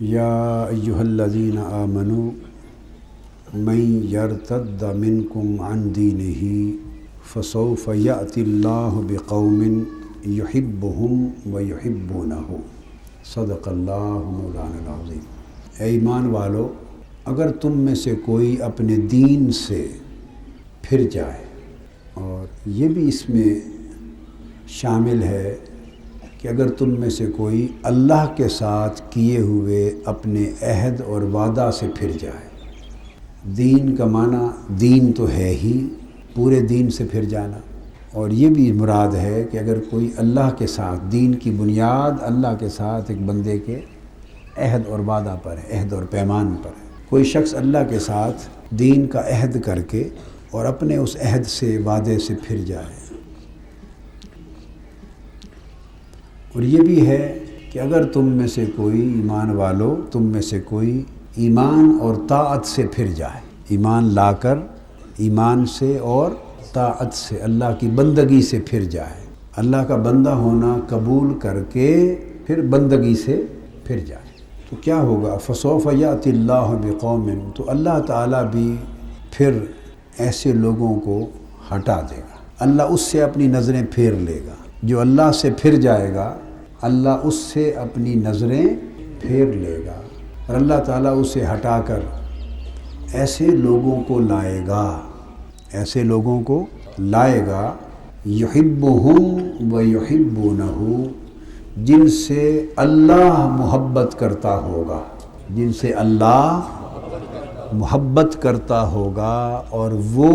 یا ایہا الذین آمنوا من یرتد منکم عن دینہ فسوف یأتی اللہ بقوم یحبہم ویحبونہ صدق اللہ مولانا العظیم۔ اے ایمان والو، اگر تم میں سے کوئی اپنے دین سے پھر جائے، اور یہ بھی اس میں شامل ہے کہ اگر تم میں سے کوئی اللہ کے ساتھ کیے ہوئے اپنے عہد اور وعدہ سے پھر جائے۔ دین کا معنی دین تو ہے ہی، پورے دین سے پھر جانا، اور یہ بھی مراد ہے کہ اگر کوئی اللہ کے ساتھ، دین کی بنیاد اللہ کے ساتھ ایک بندے کے عہد اور وعدہ پر ہے، عہد اور پیمان پر ہے۔ کوئی شخص اللہ کے ساتھ دین کا عہد کر کے اور اپنے اس عہد سے، وعدے سے پھر جائے۔ اور یہ بھی ہے کہ اگر تم میں سے کوئی ایمان والو، تم میں سے کوئی ایمان اور طاعت سے پھر جائے، ایمان لا کر ایمان سے اور طاعت سے، اللہ کی بندگی سے پھر جائے، اللہ کا بندہ ہونا قبول کر کے پھر بندگی سے پھر جائے، تو کیا ہوگا؟ فسوف یأتی اللہ بقوم، تو اللہ تعالیٰ بھی پھر ایسے لوگوں کو ہٹا دے گا، اللہ اس سے اپنی نظریں پھیر لے گا۔ جو اللہ سے پھر جائے گا، اللہ اس سے اپنی نظریں پھیر لے گا، اور اللہ تعالیٰ اسے ہٹا کر ایسے لوگوں کو لائے گا، ایسے لوگوں کو لائے گا، یحبہم ویحبونہ، جن سے اللہ محبت کرتا ہوگا، جن سے اللہ محبت کرتا ہوگا اور وہ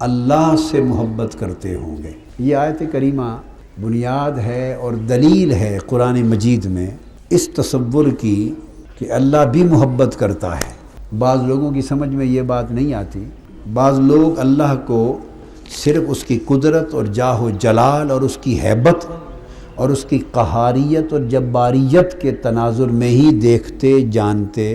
اللہ سے محبت کرتے ہوں گے۔ یہ آیت کریمہ بنیاد ہے اور دلیل ہے قرآن مجید میں اس تصور کی کہ اللہ بھی محبت کرتا ہے۔ بعض لوگوں کی سمجھ میں یہ بات نہیں آتی، بعض لوگ اللہ کو صرف اس کی قدرت اور جاہ و جلال اور اس کی ہیبت اور اس کی قہاریت اور جباریت کے تناظر میں ہی دیکھتے، جانتے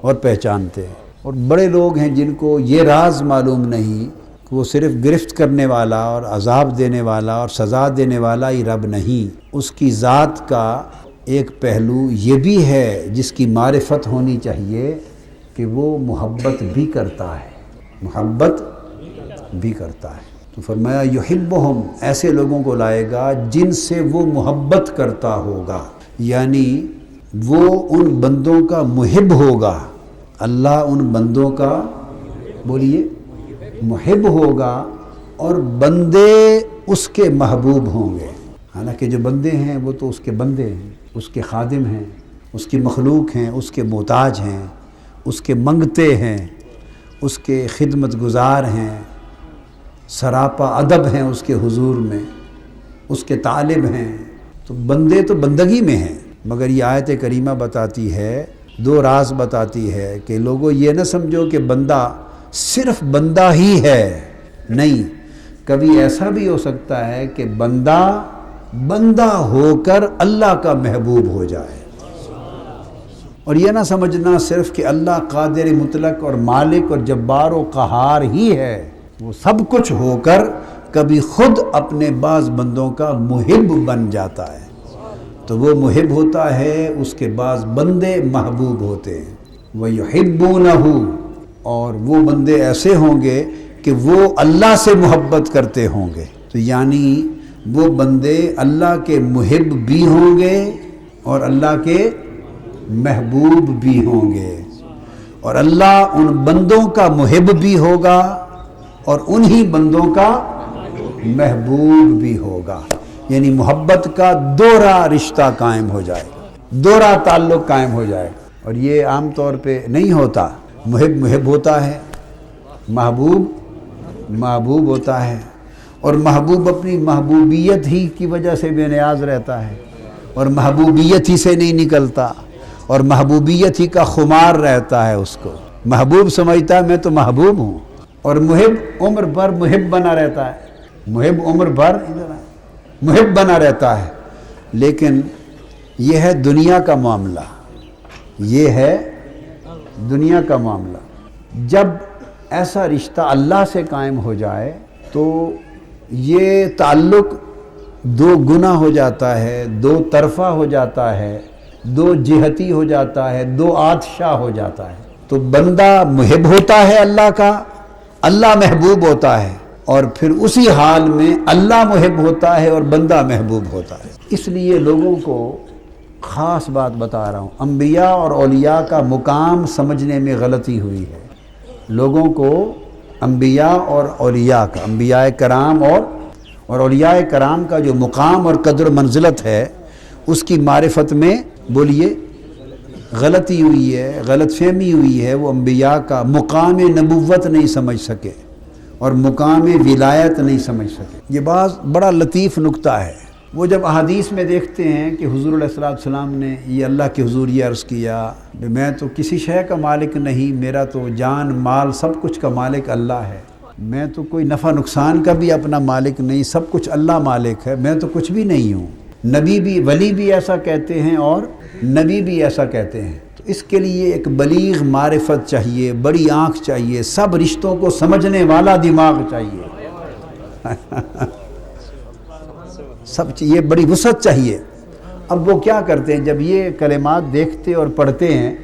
اور پہچانتے، اور بڑے لوگ ہیں جن کو یہ راز معلوم نہیں کہ وہ صرف گرفت کرنے والا اور عذاب دینے والا اور سزا دینے والا ہی رب نہیں، اس کی ذات کا ایک پہلو یہ بھی ہے جس کی معرفت ہونی چاہیے کہ وہ محبت بھی کرتا ہے، محبت بھی کرتا ہے۔ تو فرمایا یحبہم، ایسے لوگوں کو لائے گا جن سے وہ محبت کرتا ہوگا، یعنی وہ ان بندوں کا محب ہوگا، اللہ ان بندوں کا، بولیے، محب ہوگا، اور بندے اس کے محبوب ہوں گے۔ حالانکہ جو بندے ہیں وہ تو اس کے بندے ہیں، اس کے خادم ہیں، اس کی مخلوق ہیں، اس کے محتاج ہیں، اس کے منگتے ہیں، اس کے خدمت گزار ہیں، سراپا ادب ہیں اس کے حضور میں، اس کے طالب ہیں، تو بندے تو بندگی میں ہیں۔ مگر یہ آیت کریمہ بتاتی ہے، دو راز بتاتی ہے کہ لوگوں یہ نہ سمجھو کہ بندہ صرف بندہ ہی ہے، نہیں، کبھی ایسا بھی ہو سکتا ہے کہ بندہ ہو کر اللہ کا محبوب ہو جائے۔ اور یہ نہ سمجھنا صرف کہ اللہ قادر مطلق اور مالک اور جبار و قہار ہی ہے، وہ سب کچھ ہو کر کبھی خود اپنے بعض بندوں کا محب بن جاتا ہے، تو وہ محب ہوتا ہے، اس کے بعض بندے محبوب ہوتے ہیں۔ وَيُحِبُّونَهُ، اور وہ بندے ایسے ہوں گے کہ وہ اللہ سے محبت کرتے ہوں گے، تو یعنی وہ بندے اللہ کے محب بھی ہوں گے اور اللہ کے محبوب بھی ہوں گے، اور اللہ ان بندوں کا محب بھی ہوگا اور انہی بندوں کا محبوب بھی ہوگا، یعنی محبت کا دوہرا رشتہ قائم ہو جائے گا، دوہرا تعلق قائم ہو جائے گا۔ اور یہ عام طور پہ نہیں ہوتا، محب ہوتا ہے، محبوب ہوتا ہے، اور محبوب اپنی محبوبیت ہی کی وجہ سے بے نیاز رہتا ہے، اور محبوبیت ہی سے نہیں نکلتا، اور محبوبیت ہی کا خمار رہتا ہے، اس کو محبوب سمجھتا ہے میں تو محبوب ہوں، اور محب عمر بھر محب بنا رہتا ہے، محب عمر بھر محب بنا رہتا ہے۔ لیکن یہ ہے دنیا کا معاملہ، یہ ہے دنیا کا معاملہ۔ جب ایسا رشتہ اللہ سے قائم ہو جائے تو یہ تعلق دو گنا ہو جاتا ہے، دو طرفہ ہو جاتا ہے، دو جہتی ہو جاتا ہے، دو آتشا ہو جاتا ہے۔ تو بندہ محب ہوتا ہے اللہ کا، اللہ محبوب ہوتا ہے، اور پھر اسی حال میں اللہ محب ہوتا ہے اور بندہ محبوب ہوتا ہے۔ اس لیے لوگوں کو خاص بات بتا رہا ہوں، انبیاء اور اولیاء کا مقام سمجھنے میں غلطی ہوئی ہے۔ لوگوں کو انبیاء اور اولیاء کا، انبیاء کرام اور اولیاء کرام کا جو مقام اور قدر و منزلت ہے، اس کی معرفت میں بولیے غلطی ہوئی ہے، غلط فہمی ہوئی ہے۔ وہ انبیاء کا مقام نبوت نہیں سمجھ سکے اور مقام ولایت نہیں سمجھ سکے۔ یہ بڑا لطیف نکتہ ہے۔ وہ جب احادیث میں دیکھتے ہیں کہ حضور علیہ السلام نے یہ اللہ کے حضور یہ عرض کیا کہ میں تو کسی شے کا مالک نہیں، میرا تو جان مال سب کچھ کا مالک اللہ ہے، میں تو کوئی نفع نقصان کا بھی اپنا مالک نہیں، سب کچھ اللہ مالک ہے، میں تو کچھ بھی نہیں ہوں۔ نبی بھی، ولی بھی ایسا کہتے ہیں اور نبی بھی ایسا کہتے ہیں۔ تو اس کے لیے ایک بلیغ معرفت چاہیے، بڑی آنکھ چاہیے، سب رشتوں کو سمجھنے والا دماغ چاہیے، سب چاہیے، بڑی وسعت چاہیے۔ اب وہ کیا کرتے ہیں، جب یہ کلمات دیکھتے اور پڑھتے ہیں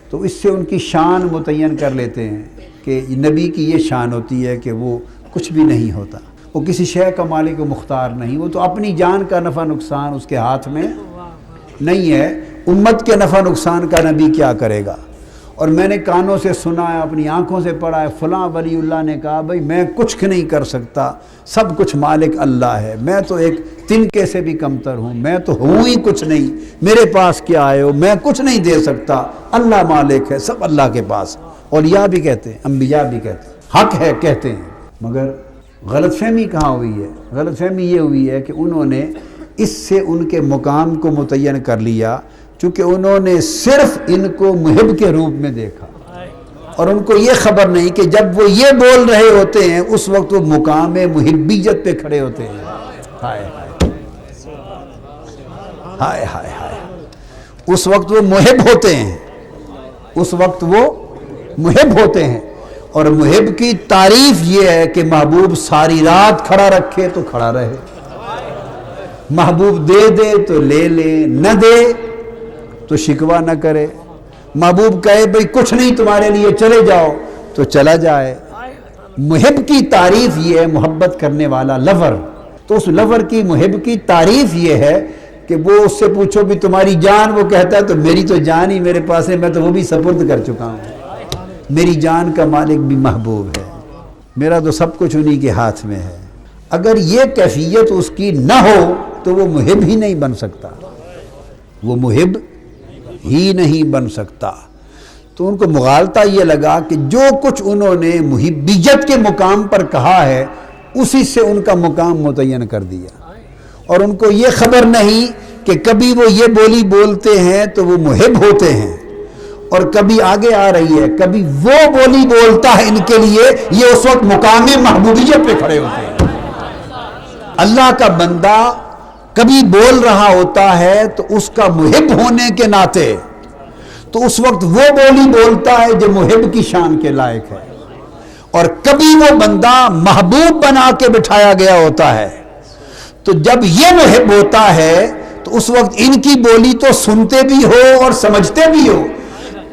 تو اس سے ان کی شان متعین کر لیتے ہیں کہ نبی کی یہ شان ہوتی ہے کہ وہ کچھ بھی نہیں ہوتا، وہ کسی شے کا مالک و مختار نہیں، وہ تو اپنی جان کا نفع نقصان اس کے ہاتھ میں نہیں ہے، امت کے نفع نقصان کا نبی کیا کرے گا۔ اور میں نے کانوں سے سنا ہے، اپنی آنکھوں سے پڑھا ہے، فلاں ولی اللہ نے کہا بھائی میں کچھ نہیں کر سکتا، سب کچھ مالک اللہ ہے، میں تو ایک تنکے سے بھی کمتر ہوں، میں تو ہوں ہی کچھ نہیں، میرے پاس کیا آئے ہو، میں کچھ نہیں دے سکتا، اللہ مالک ہے، سب اللہ کے پاس۔ اولیاء بھی کہتے ہیں، انبیاء بھی کہتے ہیں، حق ہے کہتے ہیں، مگر غلط فہمی کہاں ہوئی ہے؟ غلط فہمی یہ ہوئی ہے کہ انہوں نے اس سے ان کے مقام کو متعین کر لیا، چونکہ انہوں نے صرف ان کو محب کے روپ میں دیکھا، اور ان کو یہ خبر نہیں کہ جب وہ یہ بول رہے ہوتے ہیں اس وقت وہ مقام محبیت پہ کھڑے ہوتے ہیں۔ ہائے ہائے ہائے ہائے، اس وقت وہ محب ہوتے ہیں، اس وقت وہ محب ہوتے ہیں۔ اور محب کی تعریف یہ ہے کہ محبوب ساری رات کھڑا رکھے تو کھڑا رہے، محبوب دے دے تو لے لے، نہ دے تو شکوہ نہ کرے، محبوب کہے بھئی کچھ نہیں تمہارے لیے چلے جاؤ تو چلا جائے۔ محب کی تعریف یہ ہے، محبت کرنے والا لور، تو اس لور کی محب کی تعریف یہ ہے کہ وہ اس سے پوچھو بھی تمہاری جان، وہ کہتا ہے تو میری تو جان ہی میرے پاس ہے، میں تو وہ بھی سپرد کر چکا ہوں، میری جان کا مالک بھی محبوب ہے، میرا تو سب کچھ انہی کے ہاتھ میں ہے۔ اگر یہ کیفیت اس کی نہ ہو تو وہ محب ہی نہیں بن سکتا، وہ محب ہی نہیں بن سکتا۔ تو ان کو مغالطہ یہ لگا کہ جو کچھ انہوں نے محبیت کے مقام پر کہا ہے اسی سے ان کا مقام متعین کر دیا، اور ان کو یہ خبر نہیں کہ کبھی وہ یہ بولی بولتے ہیں تو وہ محب ہوتے ہیں، اور کبھی آگے آ رہی ہے کبھی وہ بولی بولتا ہے ان کے لیے، یہ اس وقت مقام محبوبیت پہ کھڑے ہوتے ہیں۔ اللہ کا بندہ کبھی بول رہا ہوتا ہے تو اس کا محب ہونے کے ناطے تو اس وقت وہ بولی بولتا ہے جو محب کی شان کے لائق ہے، اور کبھی وہ بندہ محبوب بنا کے بٹھایا گیا ہوتا ہے، تو جب یہ محب ہوتا ہے تو اس وقت ان کی بولی تو سنتے بھی ہو اور سمجھتے بھی ہو۔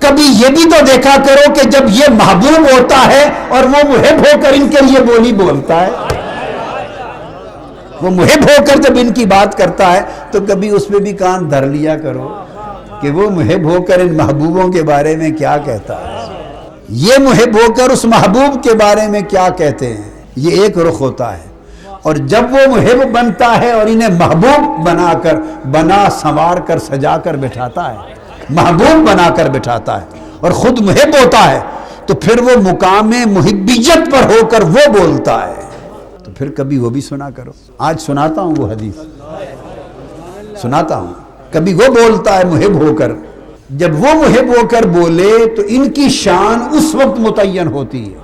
کبھی یہ بھی تو دیکھا کرو کہ جب یہ محبوب ہوتا ہے اور وہ محب ہو کر ان کے لیے بولی بولتا ہے، وہ محب ہو کر جب ان کی بات کرتا ہے تو کبھی اس پہ بھی کان دھر لیا کرو کہ وہ محب ہو کر ان محبوبوں کے بارے میں کیا کہتا ہے، یہ محب ہو کر اس محبوب کے بارے میں کیا کہتے ہیں۔ یہ ایک رخ ہوتا ہے، اور جب وہ محب بنتا ہے اور انہیں محبوب بنا سنوار کر سجا کر بٹھاتا ہے، محبوب بنا کر بٹھاتا ہے اور خود محب ہوتا ہے، تو پھر وہ مقام محبیت پر ہو کر وہ بولتا ہے، تو پھر کبھی وہ بھی سنا کرو۔ آج سناتا ہوں وہ حدیث، سناتا ہوں، کبھی وہ بولتا ہے محب ہو کر، جب وہ محب ہو کر بولے تو ان کی شان اس وقت متعین ہوتی ہے،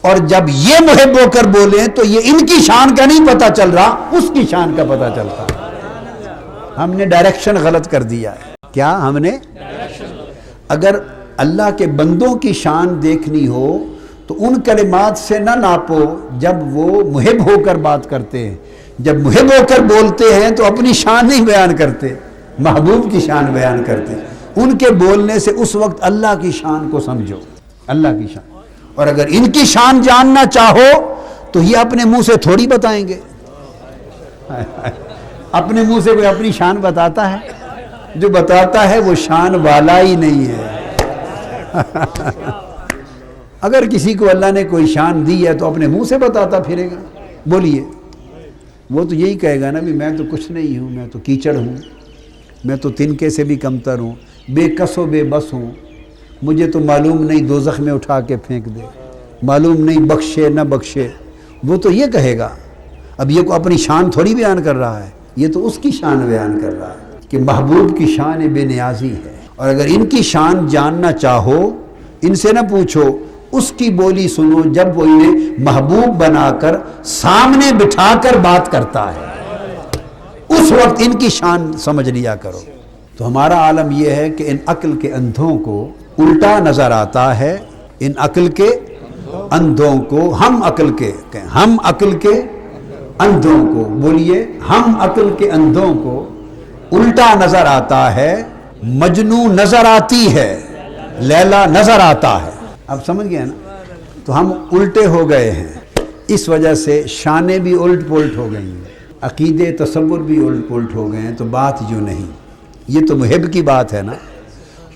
اور جب یہ محب ہو کر بولے تو یہ ان کی شان کا نہیں پتہ چل رہا، اس کی شان کا پتہ چلتا ہے۔ ہم نے ڈائریکشن غلط کر دیا ہے۔ کیا ہم نے؟ اگر اللہ کے بندوں کی شان دیکھنی ہو تو ان کلمات سے نہ ناپو جب وہ محب ہو کر بات کرتے ہیں، جب محب ہو کر بولتے ہیں تو اپنی شان نہیں بیان کرتے، محبوب کی شان بیان کرتے ہیں۔ ان کے بولنے سے اس وقت اللہ کی شان کو سمجھو، اللہ کی شان۔ اور اگر ان کی شان جاننا چاہو تو یہ اپنے منہ سے تھوڑی بتائیں گے۔ اپنے منہ سے کوئی اپنی شان بتاتا ہے؟ جو بتاتا ہے وہ شان والا ہی نہیں ہے۔ اگر کسی کو اللہ نے کوئی شان دی ہے تو اپنے منہ سے بتاتا پھرے گا۔ بولیے، وہ تو یہی کہے گا نا بھی میں تو کچھ نہیں ہوں، میں تو کیچڑ ہوں، میں تو تنکے سے بھی کمتر ہوں، بے کس و بے بس ہوں، مجھے تو معلوم نہیں دوزخ میں اٹھا کے پھینک دے، معلوم نہیں بخشے نہ بخشے۔ وہ تو یہ کہے گا۔ اب یہ کو اپنی شان تھوڑی بیان کر رہا ہے، یہ تو اس کی شان بیان کر رہا ہے کہ محبوب کی شان بے نیازی ہے۔ اور اگر ان کی شان جاننا چاہو، ان سے نہ پوچھو، اس کی بولی سنو جب وہ انہیں محبوب بنا کر سامنے بٹھا کر بات کرتا ہے، اس وقت ان کی شان سمجھ لیا کرو۔ تو ہمارا عالم یہ ہے کہ ان عقل کے اندھوں کو الٹا نظر آتا ہے، ان عقل کے اندھوں کو، ہم عقل کے اندھوں کو، بولیے، ہم عقل کے اندھوں کو الٹا نظر آتا ہے، مجنوں نظر آتی ہے، لیلا نظر آتا ہے۔ اب سمجھ گئے نا؟ تو ہم الٹے ہو گئے ہیں، اس وجہ سے شانیں بھی الٹ پلٹ ہو گئی ہیں، عقیدے تصور بھی الٹ پلٹ ہو گئے ہیں۔ تو بات جو نہیں، یہ تو محب کی بات ہے نا۔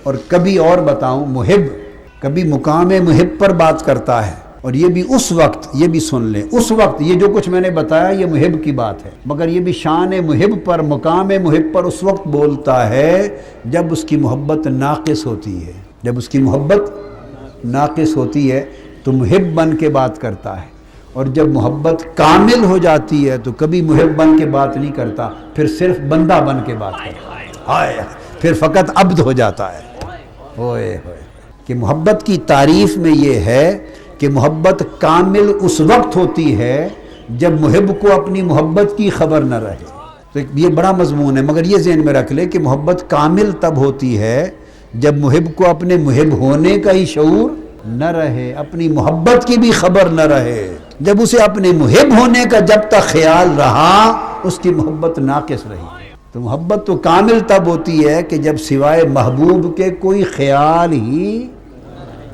اور کبھی اور بتاؤں، محب کبھی مقام محب پر بات کرتا ہے، اور یہ بھی اس وقت، یہ بھی سن لیں، اس وقت یہ جو کچھ میں نے بتایا یہ محب کی بات ہے، مگر یہ بھی شان محب پر، مقام محب پر اس وقت بولتا ہے جب اس کی محبت ناقص ہوتی ہے۔ جب اس کی محبت ناقص ہوتی ہے تو محب بن کے بات کرتا ہے، اور جب محبت کامل ہو جاتی ہے تو کبھی محب بن کے بات نہیں کرتا، پھر صرف بندہ بن کے بات کرتا ہے، پھر فقط عبد ہو جاتا ہے۔ ہوئے ہوئے کہ محبت کی تعریف میں یہ ہے کہ محبت کامل اس وقت ہوتی ہے جب محب کو اپنی محبت کی خبر نہ رہے۔ تو یہ بڑا مضمون ہے، مگر یہ ذہن میں رکھ لے کہ محبت کامل تب ہوتی ہے جب محب کو اپنے محب ہونے کا ہی شعور نہ رہے، اپنی محبت کی بھی خبر نہ رہے۔ جب اسے اپنے محب ہونے کا جب تک خیال رہا، اس کی محبت ناقص رہی۔ تو محبت تو کامل تب ہوتی ہے کہ جب سوائے محبوب کے کوئی خیال ہی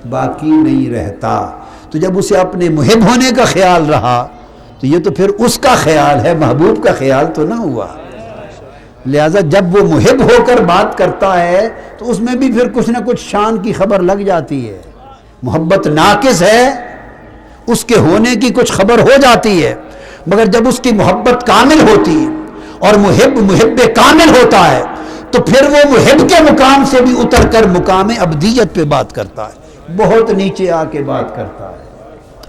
باقی نہیں رہتا۔ تو جب اسے اپنے محب ہونے کا خیال رہا تو یہ تو پھر اس کا خیال ہے، محبوب کا خیال تو نہ ہوا۔ لہذا جب وہ محب ہو کر بات کرتا ہے تو اس میں بھی پھر کچھ نہ کچھ شان کی خبر لگ جاتی ہے۔ محبت ناقص ہے، اس کے ہونے کی کچھ خبر ہو جاتی ہے، مگر جب اس کی محبت کامل ہوتی ہے اور محب کامل ہوتا ہے تو پھر وہ محب کے مقام سے بھی اتر کر مقام ابدیت پہ بات کرتا ہے، بہت نیچے آ کے بات کرتا ہے،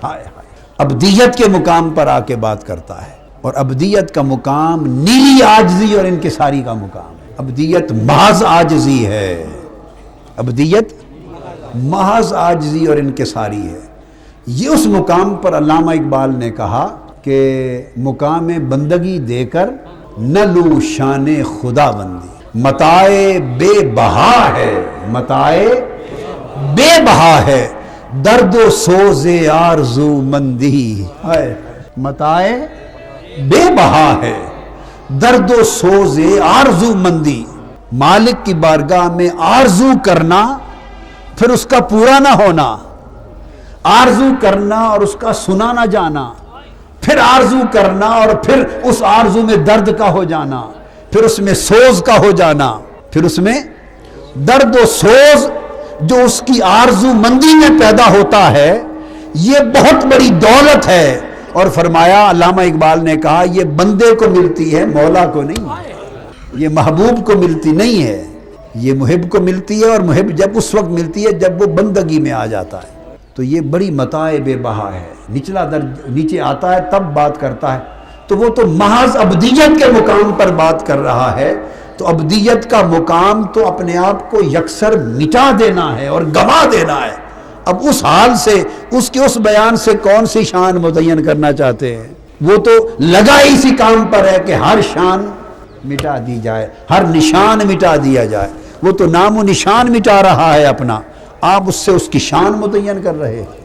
ہائے ہائے، ابدیت کے مقام پر آ کے بات کرتا ہے۔ اور ابدیت کا مقام نیلی عاجزی اور انکساری کا مقام ہے۔ ابدیت محض عاجزی ہے، ابدیت محض عاجزی اور انکساری ہے۔ یہ اس مقام پر علامہ اقبال نے کہا کہ مقام بندگی دے کر نہ لوں شان خدا بندی، متاع بے بہا ہے، متاع بے بہا ہے، درد و سوز آرزو مندی، متاع بے بہا ہے، درد و سوز آرزو مندی۔ مالک کی بارگاہ میں آرزو کرنا پھر اس کا پورا نہ ہونا، آرزو کرنا اور اس کا سنا نہ جانا، پھر آرزو کرنا اور پھر اس آرزو میں درد کا ہو جانا، پھر اس میں سوز کا ہو جانا، پھر اس میں درد و سوز جو اس کی آرزو مندی میں پیدا ہوتا ہے، یہ بہت بڑی دولت ہے۔ اور فرمایا، علامہ اقبال نے کہا، یہ بندے کو ملتی ہے، مولا کو نہیں، یہ محبوب کو ملتی نہیں ہے، یہ محب کو ملتی ہے، اور محب جب اس وقت ملتی ہے جب وہ بندگی میں آ جاتا ہے۔ تو یہ بڑی متاع بے بہا ہے، نچلا درج نیچے آتا ہے تب بات کرتا ہے، تو وہ تو محض ابدیت کے مقام پر بات کر رہا ہے۔ تو ابدیت کا مقام تو اپنے آپ کو یکسر مٹا دینا ہے اور گوا دینا ہے۔ اب اس حال سے، اس کے اس بیان سے کون سی شان متعین کرنا چاہتے ہیں؟ وہ تو لگا اسی کام پر ہے کہ ہر شان مٹا دی جائے، ہر نشان مٹا دیا جائے۔ وہ تو نام و نشان مٹا رہا ہے اپنا، آپ اس سے اس کی شان متعین کر رہے ہیں۔